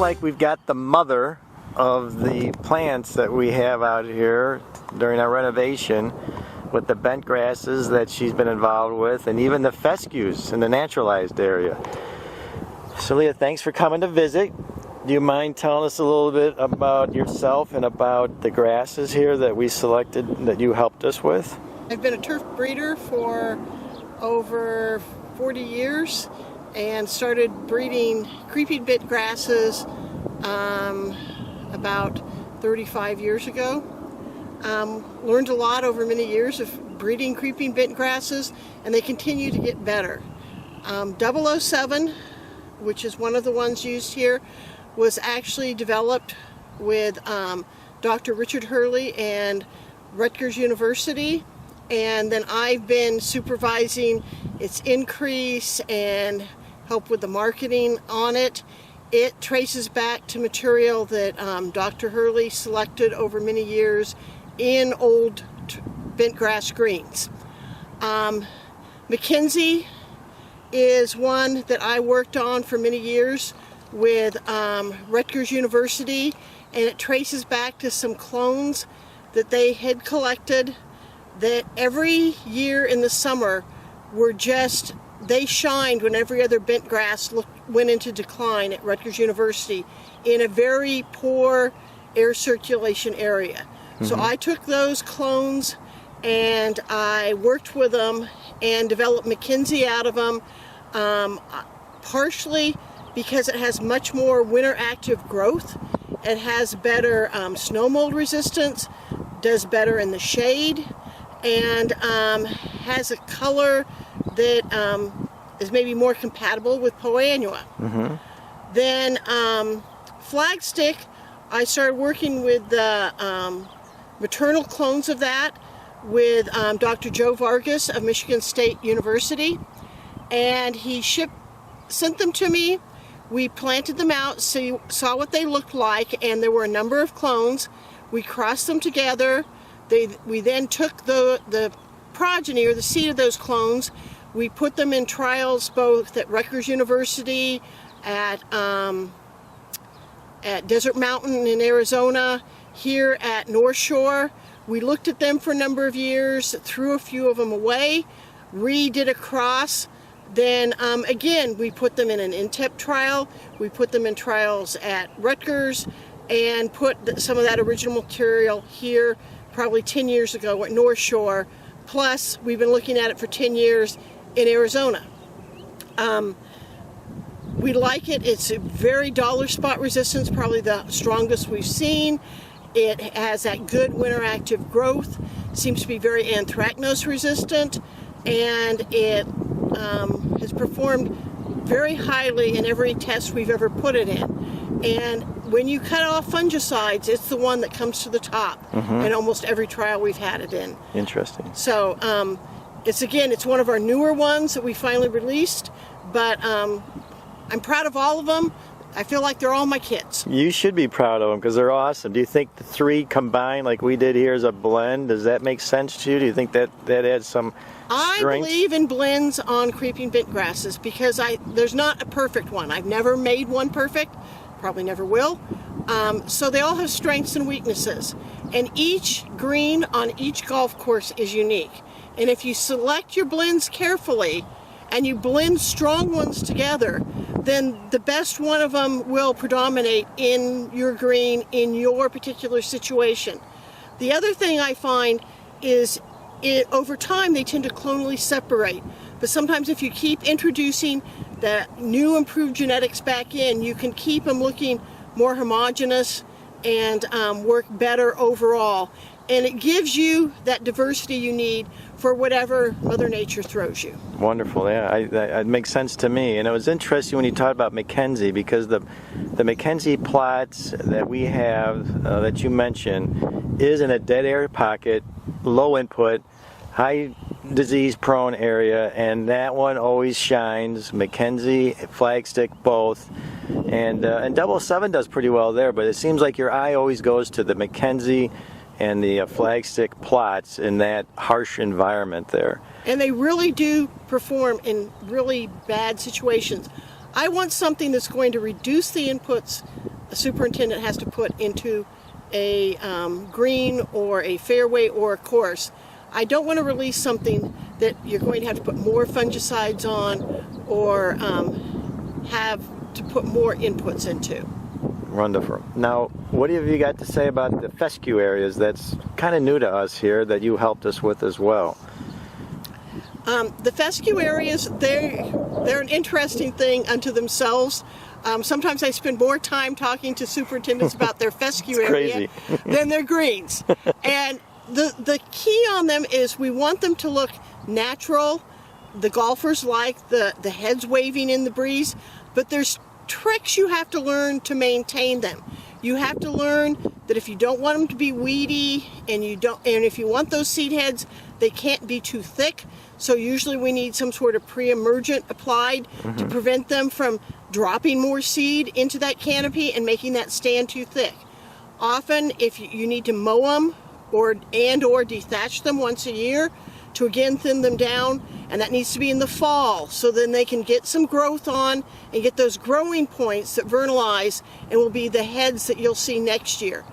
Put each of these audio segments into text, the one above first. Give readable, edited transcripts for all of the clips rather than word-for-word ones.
like we've got the mother of the plants that we have out here during our renovation, with the bent grasses that she's been involved with, and even the fescues in the naturalized area. So Leah, thanks for coming to visit. Do you mind telling us a little bit about yourself and about the grasses here that we selected, that you helped us with? I've been a turf breeder for over 40 years and started breeding creeping bentgrasses about 35 years ago. Learned a lot over many years of breeding creeping bentgrasses, and they continue to get better. 007, which is one of the ones used here, was actually developed with Dr. Richard Hurley and Rutgers University, and then I've been supervising its increase and help with the marketing on it. It traces back to material that Dr. Hurley selected over many years in old bentgrass greens. Mackenzie is one that I worked on for many years with Rutgers University, and it traces back to some clones that they had collected that every year in the summer were just, they shined when every other bentgrass went into decline at Rutgers University in a very poor air circulation area. So I took those clones and I worked with them and developed Mackenzie out of them, partially because it has much more winter active growth. It has better snow mold resistance, does better in the shade, and has a color that is maybe more compatible with Poa annua. Then flagstick, I started working with the maternal clones of that with Dr. Joe Vargas of Michigan State University, and he sent them to me. We planted them out, saw what they looked like, and there were a number of clones. We crossed them together. We then took the progeny, or the seed of those clones. We put them in trials both at Rutgers University, at Desert Mountain in Arizona, here at North Shore. We looked at them for a number of years, threw a few of them away, redid a cross. Then again, we put them in an INTEP trial. We put them in trials at Rutgers and put some of that original material here probably 10 years ago at North Shore. Plus, we've been looking at it for 10 years in Arizona. We like it. It's a very dollar spot resistance, probably the strongest we've seen. It has that good winter active growth, seems to be very anthracnose resistant, and it has performed very highly in every test we've ever put it in. And when you cut off fungicides, it's the one that comes to the top in almost every trial we've had it in. Interesting. So it's one of our newer ones that we finally released, but I'm proud of all of them. I feel like they're all my kids. You should be proud of them because they're awesome. Do you think the three combined, like we did here, as a blend, does that make sense to you? Do you think that adds some strength? I believe in blends on creeping bentgrasses because there's not a perfect one. I've never made one perfect, probably never will. So they all have strengths and weaknesses. And each green on each golf course is unique. And if you select your blends carefully and you blend strong ones together, then the best one of them will predominate in your green, in your particular situation. The other thing I find is over time they tend to clonally separate. But sometimes if you keep introducing the new improved genetics back in, you can keep them looking more homogeneous and work better overall. And it gives you that diversity you need for whatever Mother Nature throws you. Wonderful, yeah, it makes sense to me. And it was interesting when you talked about Mackenzie, because the Mackenzie plots that we have, that you mentioned, is in a dead air pocket, low input, high disease prone area, and that one always shines. Mackenzie, flagstick, both. And 007 does pretty well there, but it seems like your eye always goes to the Mackenzie and the flagstick plots in that harsh environment there. And they really do perform in really bad situations. I want something that's going to reduce the inputs a superintendent has to put into a green or a fairway or a course. I don't want to release something that you're going to have to put more fungicides on or have to put more inputs into. Wonderful. Now, what have you got to say about the fescue areas? That's kind of new to us here that you helped us with as well. The fescue areas, they're an interesting thing unto themselves. Sometimes I spend more time talking to superintendents about their fescue area than their greens. And the key on them is we want them to look natural. The golfers like the heads waving in the breeze, but there's tricks you have to learn to maintain them. You have to learn that if you don't want them to be weedy and if you want those seed heads, they can't be too thick. So usually we need some sort of pre-emergent applied to prevent them from dropping more seed into that canopy and making that stand too thick. Often if you need to mow them or dethatch them once a year to again thin them down, and that needs to be in the fall so then they can get some growth on and get those growing points that vernalize and will be the heads that you'll see next year.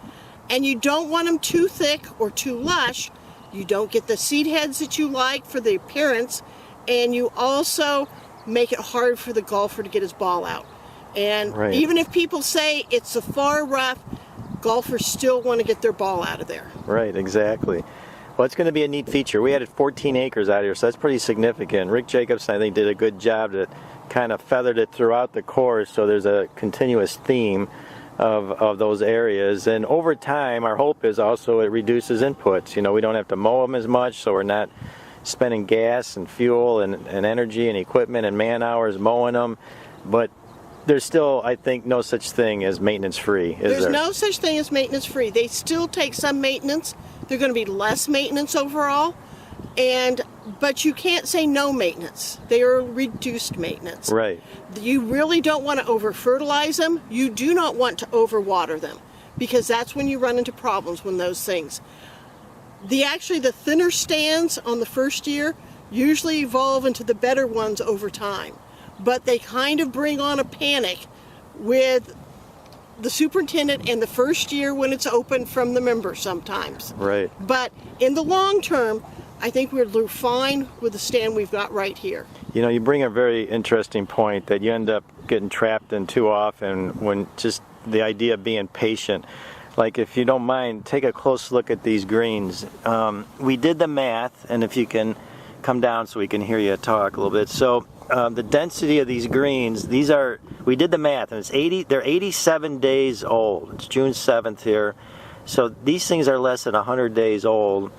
And you don't want them too thick or too lush. You don't get the seed heads that you like for the appearance, and you also make it hard for the golfer to get his ball out. And even if people say it's a far rough, golfers still want to get their ball out of there. Right, exactly. Well, it's going to be a neat feature. We added 14 acres out here, so that's pretty significant. Rick Jacobson, I think, did a good job to kind of feathered it throughout the course, so there's a continuous theme of those areas. And over time, our hope is also it reduces inputs. You know, we don't have to mow them as much, so we're not spending gas and fuel and energy and equipment and man hours mowing them. But there's still, I think, no such thing as maintenance-free, is there? There's no such thing as maintenance-free. They still take some maintenance. They're going to be less maintenance overall, but you can't say no maintenance. They are reduced maintenance. Right. You really don't want to over-fertilize them. You do not want to overwater them, because that's when you run into problems when those things. Actually, the thinner stands on the first year usually evolve into the better ones over time, but they kind of bring on a panic with the superintendent and the first year when it's open from the members sometimes. Right. But in the long term, I think we're fine with the stand we've got right here. You know, you bring a very interesting point that you end up getting trapped in too often when just the idea of being patient. Like, if you don't mind, take a close look at these greens. We did the math, and if you can come down so we can hear you talk a little bit. So the density of these greens, we did the math, and they're 87 days old. It's June 7th here. So these things are less than 100 days old.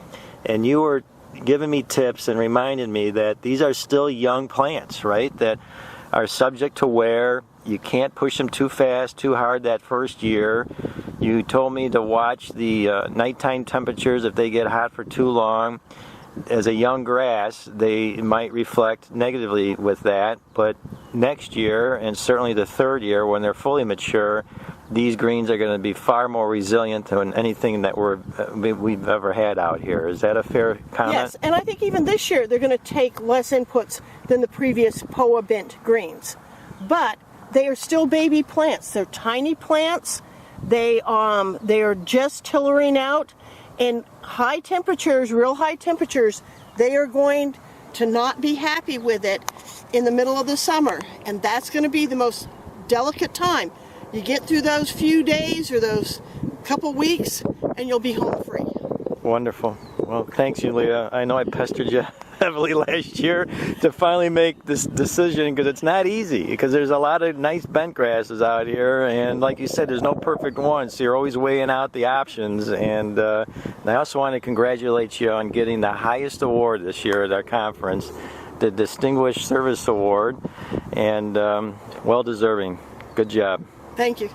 And you were giving me tips and reminding me that these are still young plants, right? That are subject to wear. You can't push them too fast, too hard that first year. You told me to watch the nighttime temperatures if they get hot for too long. As a young grass, they might reflect negatively with that, but next year, and certainly the third year when they're fully mature, these greens are going to be far more resilient than anything that we've ever had out here. Is that a fair comment? Yes, and I think even this year they're going to take less inputs than the previous POA bent greens. But they are still baby plants. They're tiny plants. They are just tillering out. And high temperatures, real high temperatures, they are going to not be happy with it in the middle of the summer. And that's going to be the most delicate time. You get through those few days or those couple weeks and you'll be home free. Wonderful. Well, thanks, Leah. I know I pestered you heavily last year to finally make this decision, because it's not easy, because there's a lot of nice bent grasses out here, and like you said, there's no perfect one, so you're always weighing out the options. And I also want to congratulate you on getting the highest award this year at our conference, the Distinguished Service Award, and well deserving. Good job. Thank you.